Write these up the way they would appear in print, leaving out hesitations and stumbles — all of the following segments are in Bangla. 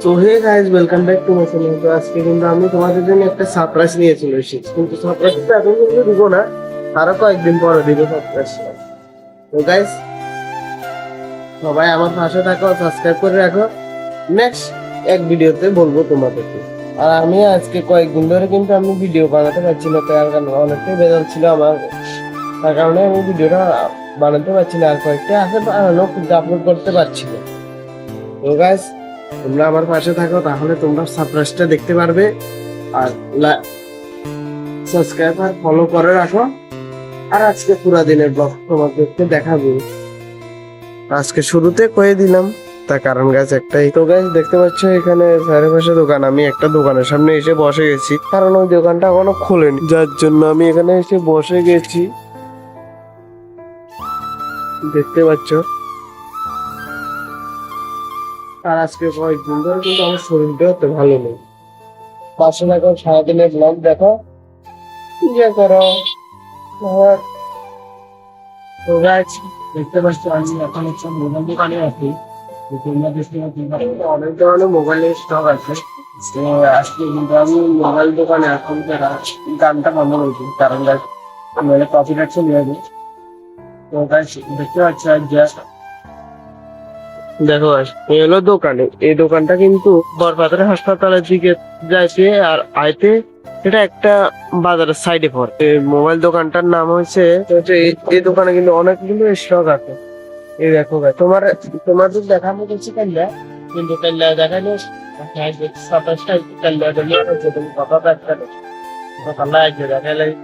তো hey guys, welcome back to my channel. তো আজকে কিন্তু আমি তোমাদের জন্য একটা সারপ্রাইজ নিয়ে চলে এসেছি, কিন্তু সারপ্রাইজটা এখন কিন্তু দিব না, আরো কয়েকদিন পরে দিব সারপ্রাইজটা। তো গাইস, সবাই আমার পাশে থাকো, সাবস্ক্রাইব করে রাখো। নেক্সট এক ভিডিওতে বলবো তোমাদেরকে। আর আমি আজকে কয়েকদিন ধরে কিন্তু আমি ভিডিও বানাতে পারছি না, তার কারণে অনেকটাই বেজাল ছিল আমার, তার কারণে আমি ভিডিওটা বানাতে পারছি না। আর কয়েকটা আছে বানানো, কিন্তু আপলোড করতে পারছি না। তো গাইস, তোমরা আমার পাশে থাকো, তাহলে তোমরা সারপ্রাইজটা দেখতে পারবে। আর সাবস্ক্রাইব আর ফলো করে রাখো। আর আজকে পুরা দিনের ব্লগ তোমাদেরকে দেখাবো। আজকে শুরুতে কয়ে দিলাম, তার কারণ গাছ একটাই। তো গাছ দেখতে পাচ্ছ এখানে চারিপাশে দোকান, আমি একটা দোকানের সামনে এসে বসে গেছি, কারণ ওই দোকানটা এখনো খোলেনি, যার জন্য আমি এখানে এসে বসে গেছি। দেখতে পাচ্ছ। আর আজকে কয়েকদিন ধরে কিন্তু আমার শরীরটা অত ভালো নেই। পাশে থাকো, সারাদিনের ব্লগ দেখো, ইয়ে করো। আর তো গাছ দেখতে পাচ্ছ আমি এখন হচ্ছে মোবাইল দোকানে আছি। তো তোমরা দেখতে পাচ্ছ অনেক ধরনের মোবাইলের স্টক আছে। তো আজকে কিন্তু আমি মোবাইল দোকানে এখন গানটা বন্ধ করেছি, কারণ গাছ মানে কপিরাইট চলে যাবে। তো গাছ দেখতে পাচ্ছ দেখো গাছ, এই হলো দোকানে, এই দোকানটা কিন্তু বরপাত্র হাসপাতালের দিকে যাইতে আর আইতে এটা একটা বাজারের সাইডে পড়ে। এই মোবাইল দোকানটার নাম হচ্ছে এই দোকানে কিন্তু অনেকগুলো স্টক আছে। এই দেখো ভাই, তোমাদের দেখানো করছি কাল্লা, কিন্তু কাল্লা দেখানো সাতাশটা কাল্লা তুমি কথা একটা।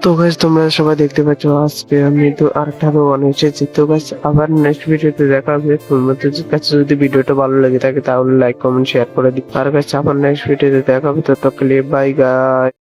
তো গাইস, তোমরা সবাই দেখতে পাচ্ছ আজকে আমি তো আরেকটা দোকানে এসেছি। তো গাইস, আবার নেক্সট ভিডিওতে দেখা হবে। তোমাদের কাছে যদি ভিডিওটা ভালো লেগে থাকে তাহলে লাইক কমেন্ট শেয়ার করে দিই। আর গাইস, আবার নেক্সট ভিডিওতে দেখা হবে। তো ততক্ষণ বাই গাইস।